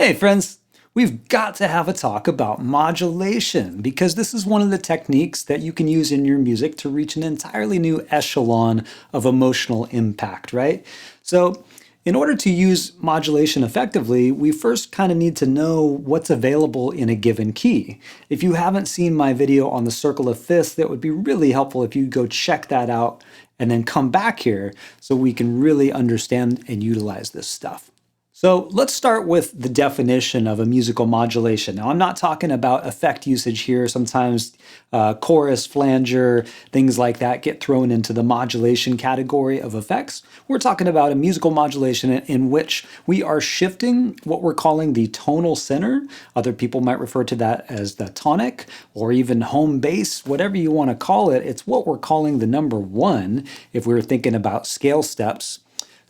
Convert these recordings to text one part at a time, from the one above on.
Hey friends, we've got to have a talk about modulation because this is one of the techniques that you can use in your music to reach an entirely new echelon of emotional impact, right? So in order to use modulation effectively, we first kind of need to know what's available in a given key. If you haven't seen my video on the circle of fifths, that would be really helpful if you go check that out and then come back here so we can really understand and utilize this stuff. So let's start with the definition of a musical modulation. Now, I'm not talking about effect usage here. Sometimes chorus, flanger, things like that get thrown into the modulation category of effects. We're talking about a musical modulation in which we are shifting what we're calling the tonal center. Other people might refer to that as the tonic or even home base, whatever you want to call it. It's what we're calling the number one if we were thinking about scale steps.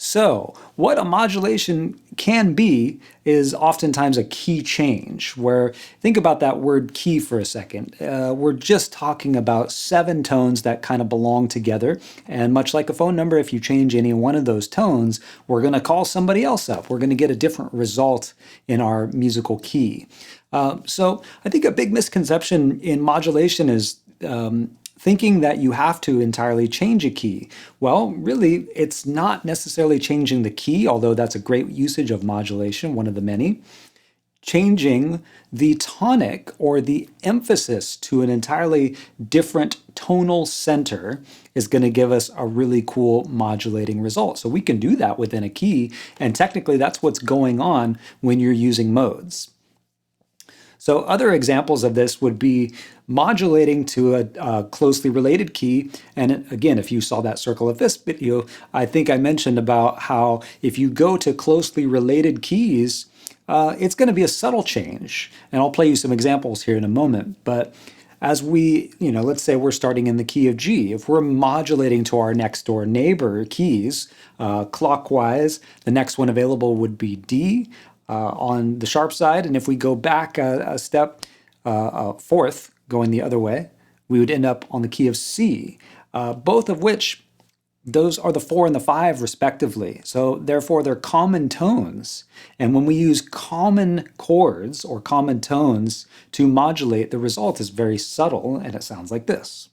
So what a modulation can be is oftentimes a key change, where think about that word key for a second. We're just talking about 7 tones that kind of belong together. And much like a phone number, if you change any one of those tones, we're going to call somebody else up. We're going to get a different result in our musical key. So I think a big misconception in modulation is thinking that you have to entirely change a key. Well, really, it's not necessarily changing the key, although that's a great usage of modulation, one of the many. Changing the tonic or the emphasis to an entirely different tonal center is going to give us a really cool modulating result. So we can do that within a key, and technically that's what's going on when you're using modes. So other examples of this would be modulating to a closely related key. And again, if you saw that circle of fifths video, I think I mentioned about how if you go to closely related keys, it's going to be a subtle change. And I'll play you some examples here in a moment. But as we, let's say we're starting in the key of G. If we're modulating to our next door neighbor keys clockwise, the next one available would be D. On the sharp side, and if we go back a step, fourth, going the other way, we would end up on the key of C, both of which, those are the 4 and the 5 respectively. So therefore they're common tones. And when we use common chords or common tones to modulate, the result is very subtle and it sounds like this.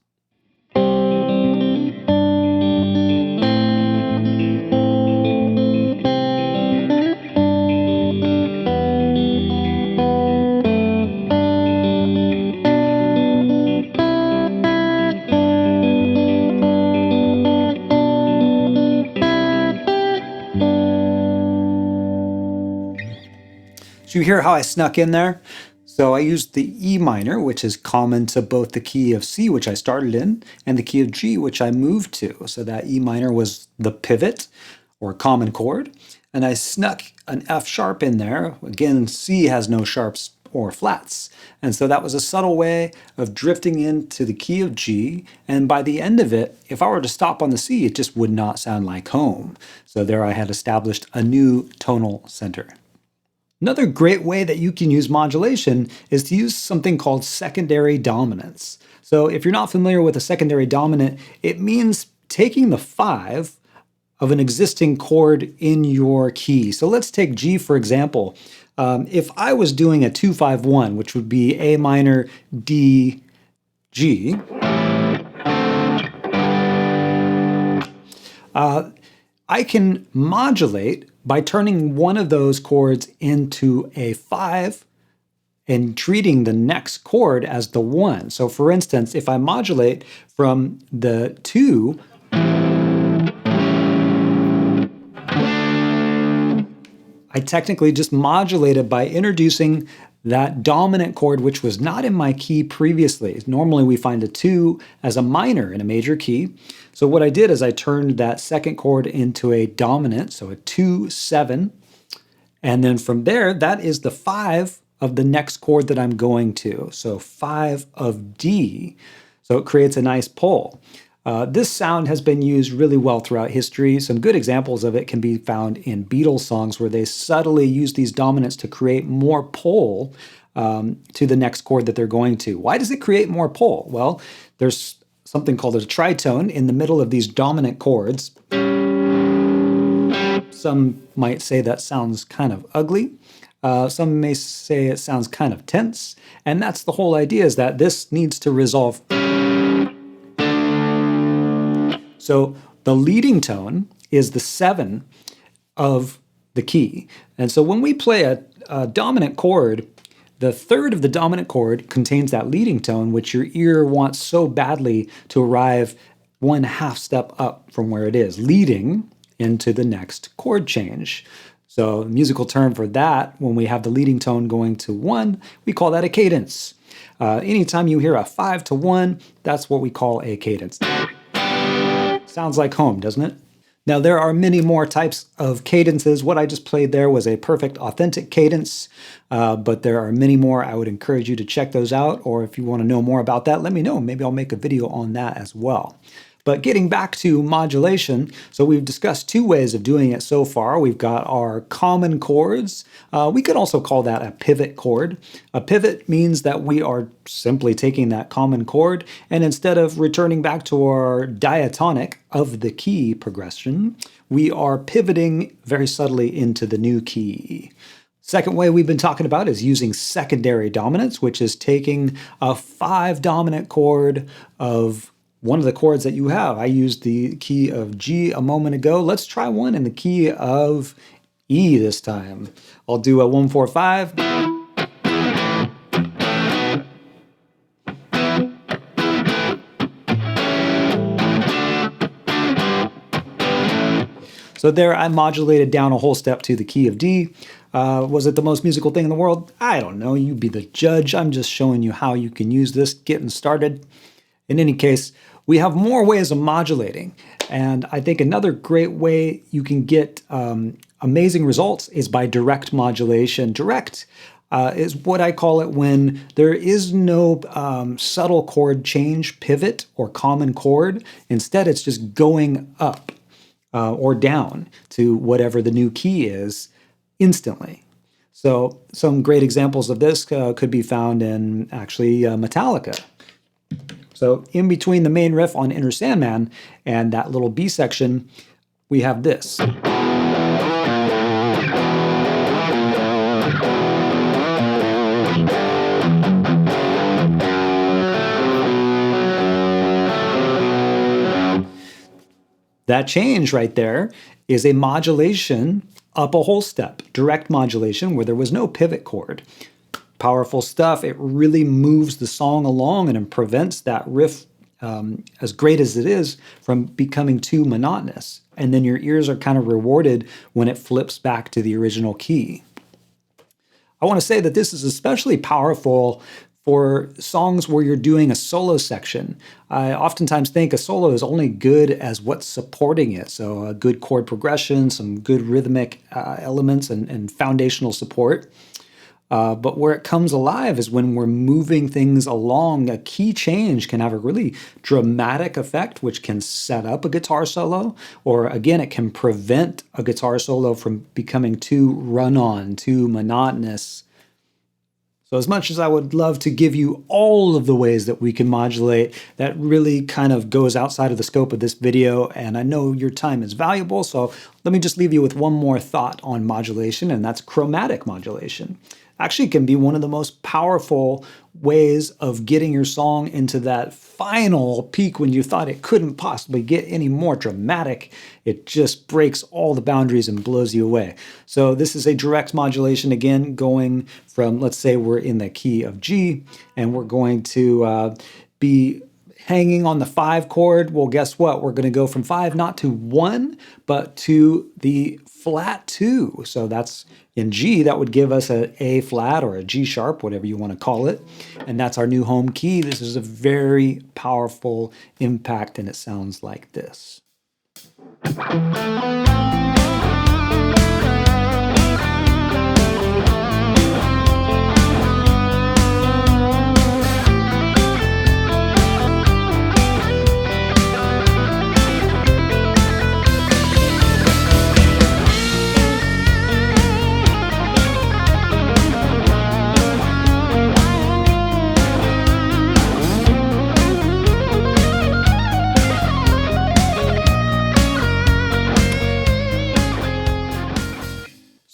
So you hear how I snuck in there? So I used the E minor, which is common to both the key of C, which I started in, and the key of G, which I moved to. So that E minor was the pivot or common chord. And I snuck an F sharp in there. Again, C has no sharps or flats. And so that was a subtle way of drifting into the key of G. And by the end of it, if I were to stop on the C, it just would not sound like home. So there I had established a new tonal center. Another great way that you can use modulation is to use something called secondary dominants. So if you're not familiar with a secondary dominant, it means taking the 5 of an existing chord in your key. So let's take G for example. If I was doing a 2-5-1, which would be A minor, D, G, I can modulate by turning one of those chords into a 5 and treating the next chord as the 1. So for instance, if I modulate from the 2, I technically just modulated by introducing that dominant chord, which was not in my key previously. Normally we find a 2 as a minor in a major key. So what I did is I turned that second chord into a dominant, so a 2-7. And then from there, that is the 5 of the next chord that I'm going to. So 5 of D. So it creates a nice pull. This sound has been used really well throughout history. Some good examples of it can be found in Beatles songs where they subtly use these dominants to create more pull to the next chord that they're going to. Why does it create more pull? Well, there's something called a tritone in the middle of these dominant chords. Some might say that sounds kind of ugly. Some may say it sounds kind of tense, and that's the whole idea, is that this needs to resolve. So the leading tone is the 7 of the key. And so when we play a dominant chord, the 3rd of the dominant chord contains that leading tone, which your ear wants so badly to arrive 1/2 step up from where it is, leading into the next chord change. So the musical term for that, when we have the leading tone going to 1, we call that a cadence. Anytime you hear a 5 to 1, that's what we call a cadence. Sounds like home, doesn't it? Now, there are many more types of cadences. What I just played there was a perfect authentic cadence, but there are many more. I would encourage you to check those out, or if you want to know more about that, let me know. Maybe I'll make a video on that as well. But getting back to modulation, so we've discussed 2 ways of doing it so far. We've got our common chords. We could also call that a pivot chord. A pivot means that we are simply taking that common chord, and instead of returning back to our diatonic of the key progression, we are pivoting very subtly into the new key. Second way we've been talking about is using secondary dominance, which is taking a 5 dominant chord of one of the chords that you have. I used the key of G a moment ago. Let's try one in the key of E this time. I'll do a 1, 4, 5. So there I modulated down a whole step to the key of D. Was it the most musical thing in the world? I don't know. You be the judge. I'm just showing you how you can use this getting started. In any case, we have more ways of modulating. And I think another great way you can get amazing results is by direct modulation. Direct is what I call it when there is no subtle chord change, pivot, or common chord. Instead, it's just going up or down to whatever the new key is instantly. So some great examples of this could be found in actually Metallica. So in between the main riff on Enter Sandman and that little B section, we have this. That change right there is a modulation up a whole step, direct modulation, where there was no pivot chord. Powerful stuff. It really moves the song along and prevents that riff, as great as it is, from becoming too monotonous. And then your ears are kind of rewarded when it flips back to the original key. I want to say that this is especially powerful for songs where you're doing a solo section. I oftentimes think a solo is only good as what's supporting it. So a good chord progression, some good rhythmic elements and foundational support. But where it comes alive is when we're moving things along. A key change can have a really dramatic effect, which can set up a guitar solo, or again, it can prevent a guitar solo from becoming too run-on, too monotonous. So as much as I would love to give you all of the ways that we can modulate, that really kind of goes outside of the scope of this video, and I know your time is valuable, so let me just leave you with one more thought on modulation, and that's chromatic modulation. Actually can be one of the most powerful ways of getting your song into that final peak when you thought it couldn't possibly get any more dramatic. It just breaks all the boundaries and blows you away. So this is a direct modulation, again, going from, let's say we're in the key of G, and we're going to be hanging on the 5 chord. Well, guess what? We're going to go from 5 not to 1, but to the flat 2. So that's in G, that would give us an A flat or a G sharp, whatever you want to call it. And that's our new home key. This is a very powerful impact, and it sounds like this.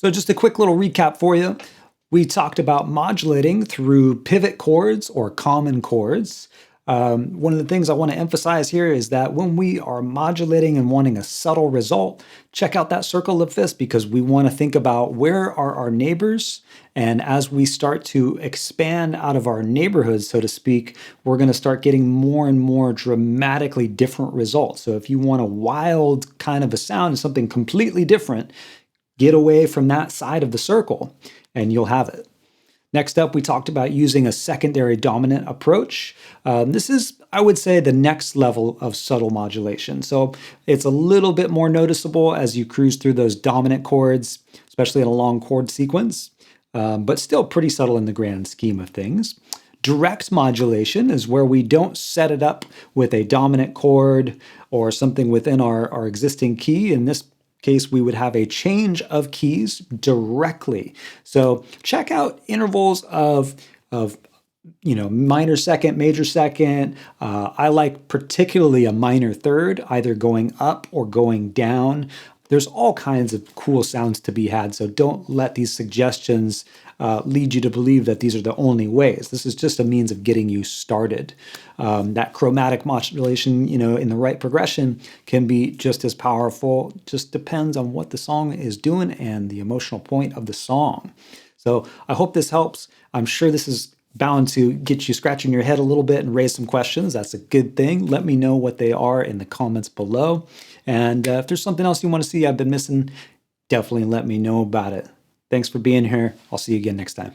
So just a quick little recap for you. We talked about modulating through pivot chords or common chords. One of the things I want to emphasize here is that when we are modulating and wanting a subtle result, check out that circle of fifths, because we want to think about where are our neighbors. And as we start to expand out of our neighborhood, so to speak, we're going to start getting more and more dramatically different results. So if you want a wild kind of a sound, something completely different, get away from that side of the circle and you'll have it. Next up, we talked about using a secondary dominant approach. This is, I would say, the next level of subtle modulation. So it's a little bit more noticeable as you cruise through those dominant chords, especially in a long chord sequence, but still pretty subtle in the grand scheme of things. Direct modulation is where we don't set it up with a dominant chord or something within our existing key. In this case, we would have a change of keys directly. So check out intervals of minor second, major second. I like particularly a minor third, either going up or going down. There's all kinds of cool sounds to be had, so don't let these suggestions lead you to believe that these are the only ways. This is just a means of getting you started. That chromatic modulation, in the right progression can be just as powerful. Just depends on what the song is doing and the emotional point of the song. So I hope this helps. I'm sure this is bound to get you scratching your head a little bit and raise some questions. That's a good thing. Let me know what they are in the comments below. And if there's something else you want to see I've been missing, definitely let me know about it. Thanks for being here. I'll see you again next time.